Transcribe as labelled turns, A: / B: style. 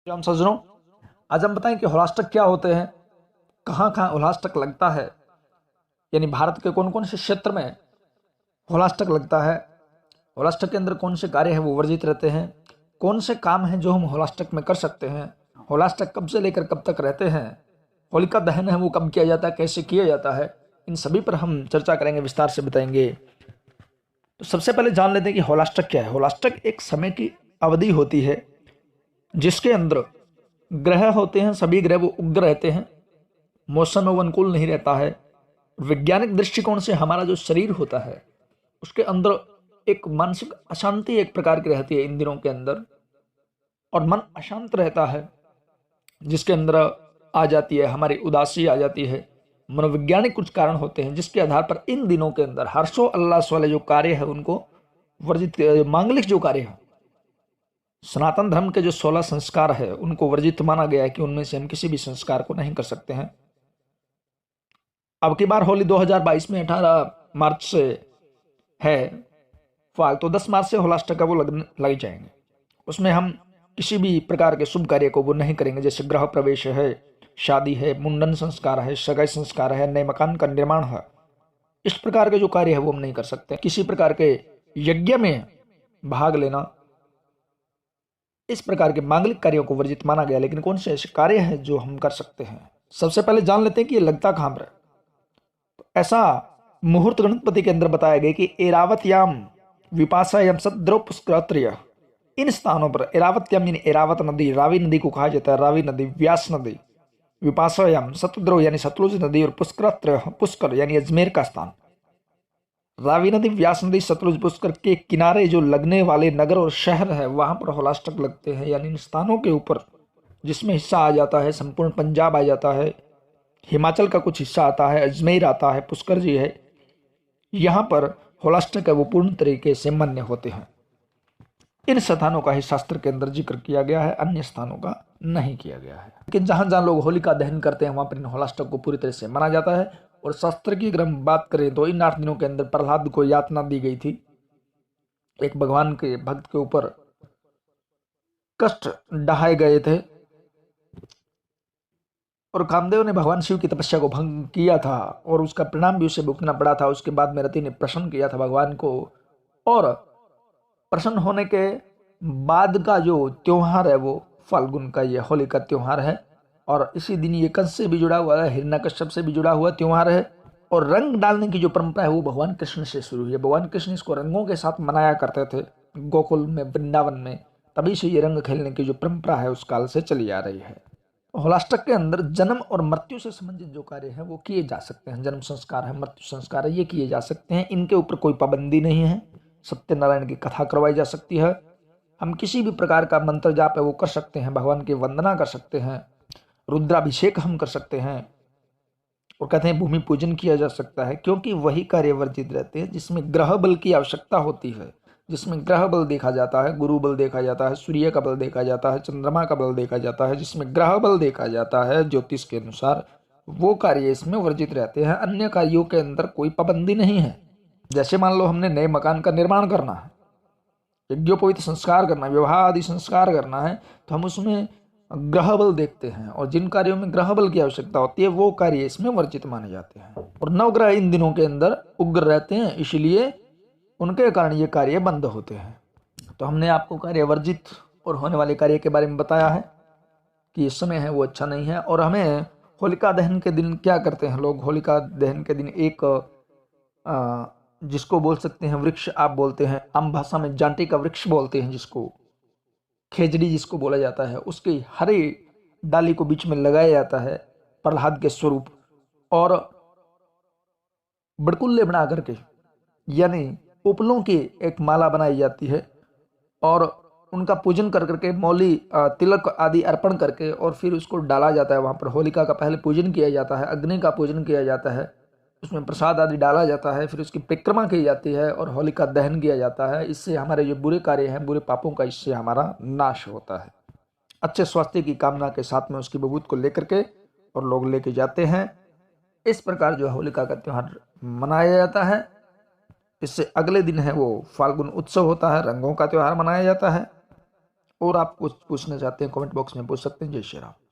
A: हम सज्जनों, आज हम बताएं कि होलाष्टक क्या होते हैं, कहाँ कहाँ होलाष्टक लगता है, यानी भारत के कौन कौन से क्षेत्र में होलाष्टक लगता है, होलाष्टक के अंदर कौन से कार्य है वो वर्जित रहते हैं, कौन से काम हैं जो हम होलाष्टक में कर सकते हैं, होलाष्टक कब से लेकर कब तक रहते हैं, होलिका दहन है वो कब किया जाता है, कैसे किया जाता है, इन सभी पर हम चर्चा करेंगे, विस्तार से बताएंगे। तो सबसे पहले जान लेते हैं कि होलाष्टक क्या है। होलाष्टक एक समय की अवधि होती है जिसके अंदर ग्रह होते हैं, सभी ग्रह वो उग्र रहते हैं, मौसम वो अनुकूल नहीं रहता है। वैज्ञानिक दृष्टिकोण से हमारा जो शरीर होता है उसके अंदर एक मानसिक अशांति एक प्रकार की रहती है इन दिनों के अंदर, और मन अशांत रहता है जिसके अंदर आ जाती है हमारी उदासी आ जाती है। मनोवैज्ञानिक कुछ कारण होते हैं जिसके आधार पर इन दिनों के अंदर हर्षोल्लास वाले जो कार्य है उनको वर्जित, मांगलिक जो कार्य है, सनातन धर्म के जो 16 संस्कार है उनको वर्जित माना गया है कि उनमें से हम किसी भी संस्कार को नहीं कर सकते हैं। अब की बार होली 2022 में 18 मार्च से है फाल, तो 10 मार्च से होलाष्टक वो लग जाएंगे। उसमें हम किसी भी प्रकार के शुभ कार्य को वो नहीं करेंगे, जैसे गृह प्रवेश है, शादी है, मुंडन संस्कार है, सगाई संस्कार है, नए मकान का निर्माण है। इस प्रकार के जो कार्य है वो हम नहीं कर सकते। किसी प्रकार के यज्ञ में भाग लेना, इस प्रकार के मांगलिक कार्यों को वर्जित माना गया। लेकिन कौन से ऐसे कार्य हैं जो हम कर सकते हैं, सबसे पहले जान लेते हैं कि ये लगता कहां पर है। ऐसा मुहूर्त गणपति के अंदर बताया गया कि एरावत्याम विपाशायाम सद्रव पुष्करत्रय, इन स्थानों पर एरावत्याम यानी एरावत नदी, रावी नदी को कहा जाता है, रावी नदी, व्यास नदी, विपाशायाम सतद्रव यानी सतलुज नदी, और पुष्करत्रय पुष्कर यानी अजमेर का स्थान। रावी नदी, व्यास नदी, सतलुज, पुष्कर के किनारे जो लगने वाले नगर और शहर है वहां पर होलाष्टक लगते हैं। यानी इन स्थानों के ऊपर जिसमें हिस्सा आ जाता है, संपूर्ण पंजाब आ जाता है, हिमाचल का कुछ हिस्सा आता है, अजमेर आता है, पुष्कर जी है, यहाँ पर होलाष्टक है वो पूर्ण तरीके से मान्य होते हैं। इन स्थानों का ही शास्त्र के अंदर जिक्र किया गया है, अन्य स्थानों का नहीं किया गया है। लेकिन जहां जहां लोग होलिका दहन करते हैं वहां पर इन होलाष्टक को पूरी तरह से माना जाता है। और शास्त्र की अगर हम बात करें तो इन 8 दिनों के अंदर प्रहलाद को यातना दी गई थी। एक भगवान के भक्त के ऊपर कष्ट ढाए गए थे और कामदेव ने भगवान शिव की तपस्या को भंग किया था और उसका परिणाम भी उसे भुगतना पड़ा था। उसके बाद में रति ने प्रसन्न किया था भगवान को, और प्रसन्न होने के बाद का जो त्योहार है वो फाल्गुन का ये होली का त्योहार है। और इसी दिन ये कंस से भी जुड़ा हुआ है, हिरण्यकश्यप से भी जुड़ा हुआ त्योहार है। और रंग डालने की जो परंपरा है वो भगवान कृष्ण से शुरू हुई है। भगवान कृष्ण इसको रंगों के साथ मनाया करते थे गोकुल में, वृंदावन में, तभी से ये रंग खेलने की जो परंपरा है उस काल से चली आ रही है। होलाष्टक के अंदर जन्म और मृत्यु से संबंधित जो कार्य है वो किए जा सकते हैं। जन्म संस्कार है, मृत्यु संस्कार है, ये किए जा सकते हैं। इनके ऊपर कोई पाबंदी नहीं है। सत्यनारायण की कथा करवाई जा सकती है। हम किसी भी प्रकार का मंत्र जाप है वो कर सकते हैं, भगवान की वंदना कर सकते हैं, रुद्राभिषेक हम कर सकते हैं, और कहते हैं भूमि पूजन किया जा सकता है, क्योंकि वही कार्य वर्जित रहते हैं जिसमें ग्रह बल की आवश्यकता होती है। जिसमें ग्रह बल देखा जाता है, गुरु बल देखा जाता है, सूर्य का बल देखा जाता है, चंद्रमा का बल देखा जाता है, जिसमें ग्रह बल देखा जाता है ज्योतिष के अनुसार, वो कार्य इसमें वर्जित रहते हैं। अन्य कार्यों के अंदर कोई पाबंदी नहीं है। जैसे मान लो हमने नए मकान का निर्माण करना है, यज्ञोपवीत संस्कार करना है, विवाह आदि संस्कार करना है, तो हम उसमें ग्रह बल देखते हैं, और जिन कार्यों में ग्रह बल की आवश्यकता होती है वो कार्य इसमें वर्जित माने जाते हैं। और नवग्रह इन दिनों के अंदर उग्र रहते हैं, इसलिए उनके कारण ये कार्य बंद होते हैं। तो हमने आपको कार्य वर्जित और होने वाले कार्य के बारे में बताया है कि इस समय है वो अच्छा नहीं है। और हमें होलिका दहन के दिन क्या करते हैं लोग, होलिका दहन के दिन एक जिसको बोल सकते हैं वृक्ष, आप बोलते हैं आम भाषा में जांटी का वृक्ष बोलते हैं, जिसको खेजड़ी जिसको बोला जाता है, उसकी हरी डाली को बीच में लगाया जाता है प्रहलाद के स्वरूप, और बड़कुल्ले बना करके यानी उपलों की एक माला बनाई जाती है, और उनका पूजन कर करके मौली तिलक आदि अर्पण करके और फिर उसको डाला जाता है। वहाँ पर होलिका का पहले पूजन किया जाता है, अग्नि का पूजन किया जाता है, उसमें प्रसाद आदि डाला जाता है, फिर उसकी परिक्रमा की जाती है और होलिका दहन किया जाता है। इससे हमारे जो बुरे कार्य हैं, बुरे पापों का इससे हमारा नाश होता है। अच्छे स्वास्थ्य की कामना के साथ में उसकी बबूत को लेकर के और लोग लेके जाते हैं। इस प्रकार जो होलिका का त्यौहार मनाया जाता है। इससे अगले दिन है वो फाल्गुन उत्सव होता है, रंगों का त्यौहार मनाया जाता है। और आप कुछ पूछना चाहते हैं कमेंट बॉक्स में पूछ सकते हैं। जय श्री राम।